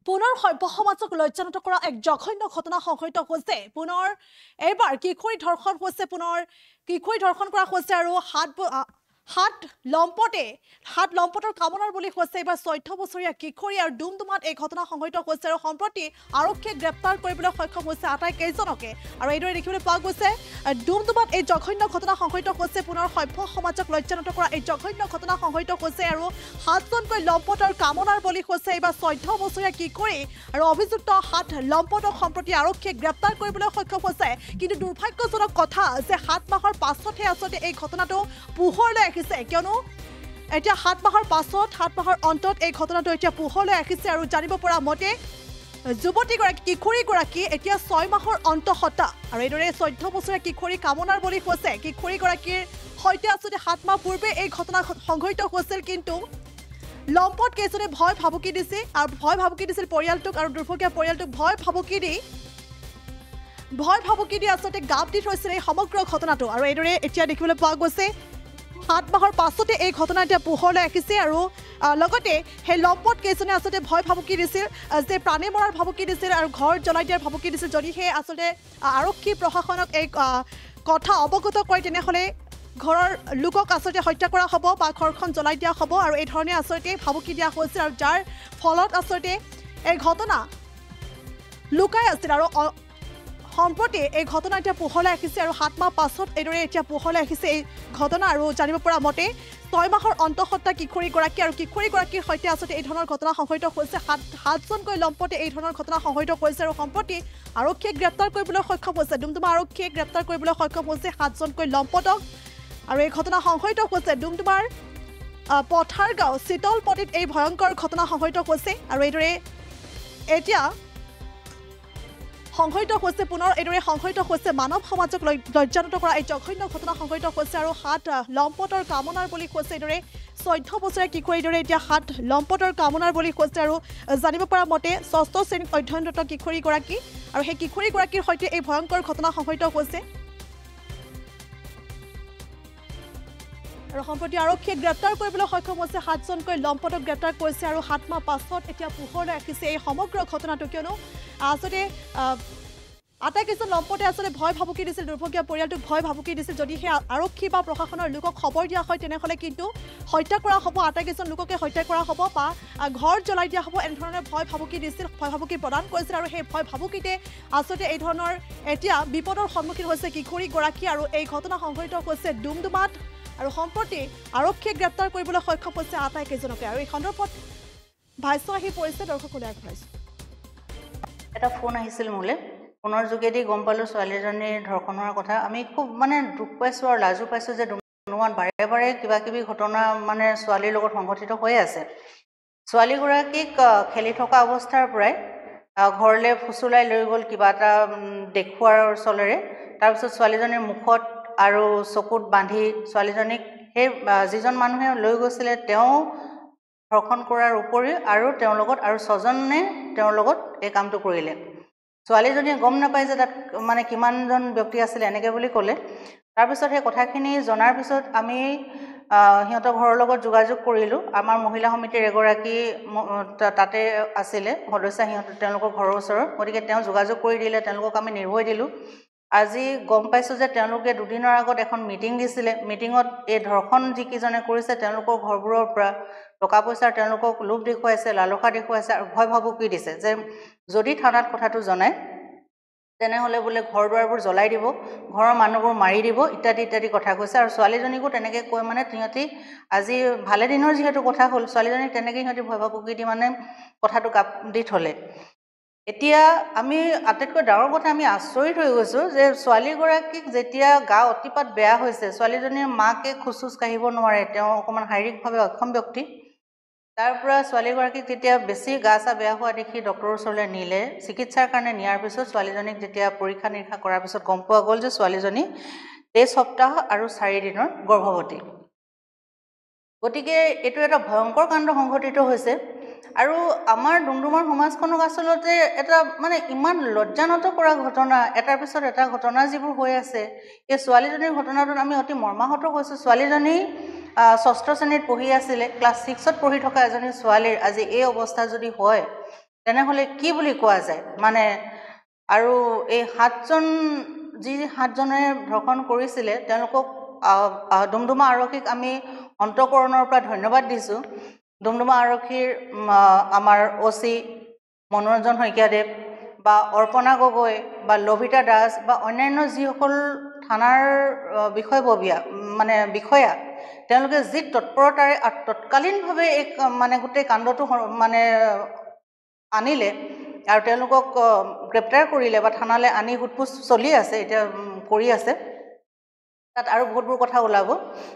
পুনৰ সভ্য সমাজক লজ্জানত কৰা এক জঘন্য ঘটনা সংঘটিত হৈছে। পুনৰ এইবাৰ কিশোৰী ধৰ্ষণ হৈছে, পুনৰ কিশোৰী ধৰ্ষণ কৰা হৈছে আৰু হাত লম্পটৰ কামনাৰ বুলি হৈছে এইবাৰ 14 বছৰীয়া কিশোৰী আৰু ডুমডুমাত এই ঘটনা সংঘটিত হৈছে আৰু সম্প্ৰতি আৰক্ষীয়ে গ্ৰেপ্তাৰ কৰিবলৈ সক্ষম হৈছে আটাইকেইজনকে। আৰু এইদৰে দেখিবলৈ পোৱা গৈছে ডুমডুমাত এই জঘন্য ঘটনা সংঘটিত হৈছে। পুনৰ সভ্য সমাজক লজ্জানত কৰা এই জঘন্য ঘটনা সংঘটিত হৈছে আৰু 7জনকৈ লম্পটৰ কামনাৰ বলি হৈছে এইবাৰ 14 বছৰীয়া কিশোৰী আৰু অভিযুক্ত হাত লম্পটক সম্প্ৰতি আৰক্ষীয়ে গ্ৰেপ্তাৰ কৰিবলৈ সক্ষম হৈছে। কিন্তু দুৰ্ভাগ্যজনক কথা যে 7 মাহৰ পাছতহে আচলতে এই ঘটনাটো পোহৰলৈ আহিছে, কিয়নো এতিয়া 7 মাহৰ পাছত 7 মাহৰ অন্তত এই ঘটনাটো এতিয়া পোহৰলৈ আহিছে। আৰু জানিব পৰা মতে যুৱতীগৰাকী কিশোৰীগৰাকী এতিয়া 6 মাহৰ অন্তঃসত্ত্বা আৰু এইদৰে 14 বছৰীয়া কিশোৰী কামনাৰ বলি হৈছে। কিশোৰীগৰাকীৰ সৈতে আচলতে 7 মাহ পূৰ্বে এই ঘটনা সংঘটিত হৈছিল, কিন্তু লম্পট কেইজনে ভয় ভাবুকি দিছিল পৰিয়ালটোক আৰু দুৰ্ভগীয়া পৰিয়ালটোক ভয় ভাবুকি দি আচলতে গাপ দি থৈছিল এই সমগ্ৰ ঘটনাটো। আৰু এইদৰে এতিয়া দেখিবলৈ পোৱা গৈছে 7 মাহৰ পাছতে এই ঘটনা এতিয়া পোহৰলৈ আহিছে আৰু লগতে সেই লম্পট কেইজনে আচলতে ভয় ভাবুকি দিছিল যে প্ৰাণে মৰাৰ ভাবুকি দিছিল আৰু ঘৰ জ্বলাই দিয়াৰ ভাবুকি দিছিল। যদিহে আচলতে আৰক্ষী প্ৰশাসনক এই কথা অৱগত কৰে তেনেহ'লে ঘৰৰ লোকক আচলতে হত্যা কৰা হ'ব বা ঘৰখন জ্বলাই দিয়া হ'ব আৰু এই ধৰণে আচলতে ভাবুকি দিয়া হৈছিল আৰু যাৰ ফলত আচলতে এই ঘটনা লুকাই আছিল। আৰু সম্প্ৰতি এই ঘটনা এতিয়া পোহৰলৈ আহিছে আৰু 7 মাহ পাছত এইদৰে এতিয়া পোহৰলৈ আহিছে এই ঘটনা। আৰু জানিব পৰা মতে 6 মাহৰ অন্তঃসত্ত্বা কিশোৰীগৰাকী আৰু কিশোৰীগৰাকীৰ সৈতে আচলতে এই ধৰণৰ ঘটনা সংঘটিত হৈছে। 7জনকৈ লম্পটে এই ধৰণৰ ঘটনা সংঘটিত কৰিছে আৰু সম্প্ৰতি আৰক্ষীয়ে গ্ৰেপ্তাৰ কৰিবলৈ সক্ষম হৈছে। ডুমডুমা আৰক্ষীয়ে গ্ৰেপ্তাৰ কৰিবলৈ সক্ষম হৈছে 7জনকৈ লম্পটক। আৰু এই ঘটনা সংঘটিত হৈছে ডুমডুমাৰ পথাৰগাঁও চিতলপটিত এই ভয়ংকৰ ঘটনা সংঘটিত হৈছে। আৰু এইদৰে এতিয়া সংঘটিত হৈছে পুনৰ এইদৰে সংঘটিত হৈছে মানৱ সমাজক লজ্জানত কৰা এই জঘন্য ঘটনা সংঘটিত হৈছে আৰু 7 লম্পটৰ কামনাৰ বলি হৈছে। এইদৰে 14 বছৰীয়া কিশোৰী এইদৰে এতিয়া 7 লম্পটৰ কামনাৰ বলি হৈছে। আৰু জানিব পৰা মতে 6ষ্ঠ শ্ৰেণীত অধ্যয়নৰত কিশোৰীগৰাকী আৰু সেই কিশোৰীগৰাকীৰ সৈতে এই ভয়ংকৰ ঘটনা সংঘটিত হৈছে। আৰু সম্প্ৰতি আৰক্ষীয়ে গ্ৰেপ্তাৰ কৰিবলৈ সক্ষম হৈছে 7জনকৈ লম্পটক গ্ৰেপ্তাৰ কৰিছে আৰু 7 মাহ পাছত এতিয়া পোহৰলৈ আহিছে এই সমগ্ৰ ঘটনাটো, কিয়নো আচলতে আটাইকেইজন লম্পটে আচলতে ভয় ভাবুকি দিছিল, দুৰ্ভগীয়া পৰিয়ালটোক ভয় ভাবুকি দিছিল। যদিহে আৰক্ষী বা প্ৰশাসনৰ লোকক খবৰ দিয়া হয় তেনেহ'লে কিন্তু হত্যা কৰা হ'ব, আটাইকেইজন লোককে হত্যা কৰা হ'ব বা ঘৰ জ্বলাই দিয়া হ'ব, এনেধৰণে ভয় ভাবুকি দিছিল, ভয় ভাবুকি প্ৰদান কৰিছিল। আৰু সেই ভয় ভাবুকিতে আচলতে এই ধৰণৰ এতিয়া বিপদৰ সন্মুখীন হৈছে কিশোৰীগৰাকী আৰু এই ঘটনা সংঘটিত হৈছে ডুমডুমাত। আৰু সম্প্ৰতি আৰক্ষীয়ে গ্ৰেপ্তাৰ কৰিবলৈ সক্ষম হৈছে আটাইকেইজনকে। আৰু এই সন্দৰ্ভত ভাষ্য আহি পৰিছে, দৰ্শকলৈ আগবঢ়াইছোঁ। এটা ফোন আহিছিল মোলৈ, ফোনৰ যোগেদি গম পালোঁ ছোৱালীজনীৰ ধৰ্ষণ হোৱাৰ কথা। আমি খুব দুখ পাইছোঁ আৰু লাজো পাইছোঁ যে ডুমডুমাত বাৰে বাৰে কিবা কিবি ঘটনা ছোৱালীৰ লগত সংঘটিত হৈ আছে। ছোৱালীগৰাকীক খেলি থকা অৱস্থাৰ পৰাই ঘৰলৈ ফুচুলাই লৈ গ'ল কিবা এটা দেখুওৱাৰ চলেৰে। তাৰপিছত ছোৱালীজনীৰ মুখত আৰু চকুত বান্ধি ছোৱালীজনীক সেই যিজন মানুহে লৈ গৈছিলে তেওঁ ধৰ্ষণ কৰাৰ উপৰিও আৰু তেওঁৰ লগত আৰু 6জনে তেওঁৰ লগত এই কামটো কৰিলে। ছোৱালীজনীয়ে গম নাপায় যে তাত কিমানজন ব্যক্তি আছিলে এনেকৈ বুলি ক'লে। তাৰপিছত সেই কথাখিনি জনাৰ পিছত আমি সিহঁতৰ ঘৰৰ লগত যোগাযোগ কৰিলোঁ। আমাৰ মহিলা সমিতিৰ এগৰাকী তাতে আছিলে সদস্যা, তেওঁলোকৰ ঘৰৰ ওচৰত, গতিকে তেওঁ যোগাযোগ কৰি দিলে, তেওঁলোকক আমি নিৰ্ভয় দিলোঁ। আজি গম পাইছোঁ যে তেওঁলোকে দুদিনৰ আগত এখন মিটিং দিছিলে। মিটিঙত এই ধৰ্ষণ যিকেইজনে কৰিছে তেওঁলোকৰ ঘৰবোৰৰ পৰা টকা পইচাৰ তেওঁলোকক লোভ দেখুৱাইছে, লালসা দেখুৱাইছে আৰু ভয় ভাবুকি দিছে যে যদি থানাত কথাটো জনায় তেনেহ'লে বোলে ঘৰ দুৱাৰবোৰ জ্বলাই দিব, ঘৰৰ মানুহবোৰ মাৰি দিব ইত্যাদি ইত্যাদি কথা কৈছে। আৰু ছোৱালীজনীকো তেনেকৈ কৈ সিহঁতি আজি ভালেদিনৰ যিহেতু কথা হ'ল, ছোৱালীজনীক তেনেকৈ সিহঁতি ভয় ভাবুকি দি কথাটো গাপ দি থ'লে। এতিয়া আমি আটাইতকৈ ডাঙৰ কথা আমি আচৰিত হৈ গৈছোঁ যে ছোৱালীগৰাকীক যেতিয়া গা অতিপাত বেয়া হৈছে, ছোৱালীজনীৰ মাকে খোজ কাঢ়িব নোৱাৰে, তেওঁ অকণমান শাৰীৰিকভাৱে অক্ষম ব্যক্তি। তাৰ পৰা ছোৱালীগৰাকীক যেতিয়া বেছি গা চা বেয়া হোৱা দেখি ডক্টৰৰ ওচৰলৈ নিলে, চিকিৎসাৰ কাৰণে নিয়াৰ পিছত ছোৱালীজনীক যেতিয়া পৰীক্ষা নিৰীক্ষা কৰাৰ পিছত গম পোৱা গ'ল যে ছোৱালীজনী 23 সপ্তাহ আৰু 4 দিনৰ গৰ্ভৱতী। গতিকে এইটো এটা ভয়ংকৰ কাণ্ড সংঘটিত হৈছে। আৰু আমাৰ ডুমডুমাৰ সমাজখনক আচলতে এটা ইমান লজ্জানত কৰা ঘটনা, এটাৰ পিছত এটা ঘটনা যিবোৰ হৈ আছে, এই ছোৱালীজনীৰ ঘটনাটোত আমি অতি মৰ্মাহত হৈছোঁ। ছোৱালীজনী 6ষ্ঠ শ্ৰেণীত পঢ়ি আছিলে, ক্লাছ 6ত পঢ়ি থকা এজনী ছোৱালীৰ আজি এই অৱস্থা যদি হয়, তেনেহ'লে কি বুলি কোৱা যায় মানে আৰু এই 7জনে ধৰ্ষণ কৰিছিলে তেওঁলোকক ডুমডুমা আৰক্ষীক আমি অন্তঃকৰণৰ পৰা ধন্যবাদ দিছোঁ ডুমডুমা আৰক্ষীৰ আমাৰ OC মনোৰঞ্জন শইকীয়াদেৱ বা অৰ্পণা গগৈ বা লভিতা দাস বা অন্যান্য যিসকল থানাৰ বিষয়া তেওঁলোকে যি তৎপৰতাৰে তৎকালীনভাৱে এই মানে গোটেই কাণ্ডটো মানে আনিলে আৰু তেওঁলোকক গ্ৰেপ্তাৰ কৰিলে বা থানালৈ আনি সোধপোছ চলি আছে এতিয়া কৰি আছে তাত আৰু বহুতবোৰ কথা ওলাব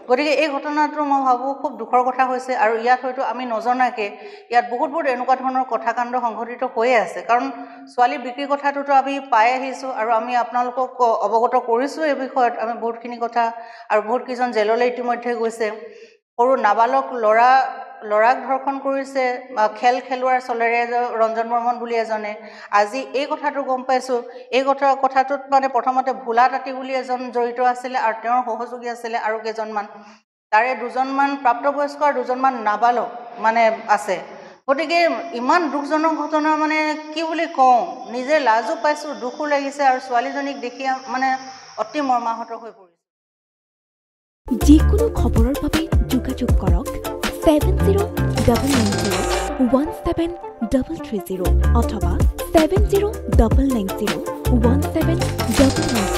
গতিকে এই ঘটনাটো মই ভাবোঁ খুব দুখৰ কথা হৈছে আৰু ইয়াত হয়তো আমি নজনাকৈ ইয়াত বহুতবোৰ এনেকুৱা ধৰণৰ কথাকাণ্ড সংঘটিত হৈয়ে আছে কাৰণ ছোৱালী বিক্ৰীৰ কথাটোতো আমি পাই আহিছোঁ আৰু আমি আপোনালোকক অৱগত কৰিছোঁ এই বিষয়ত আমি বহুতখিনি কথা আৰু বহুতকেইজন জেললৈ ইতিমধ্যে গৈছে সৰু নাবালক ল'ৰাক ধৰ্ষণ কৰিছে খেল খেলুৱাৰ চলেৰে ৰঞ্জন বৰ্মন বুলি এজনে আজি এই কথাটো গম পাইছোঁ এই কথাটোত মানে প্ৰথমতে ভোলা তাঁতী বুলি এজন জড়িত আছিলে আৰু তেওঁৰ সহযোগী আছিলে আৰু কেইজনমান তাৰে দুজনমান প্ৰাপ্তবয়স্ক আৰু দুজনমান নাবালক মানে আছে গতিকে ইমান দুখজনক ঘটনা মানে কি বুলি কওঁ নিজে লাজো পাইছোঁ দুখো লাগিছে আৰু ছোৱালীজনীক দেখি মানে অতি মৰ্মাহত হৈ পৰিছে যিকোনো খবৰৰ বাবে যোগাযোগ কৰক 7099017330 অথবা 7099017990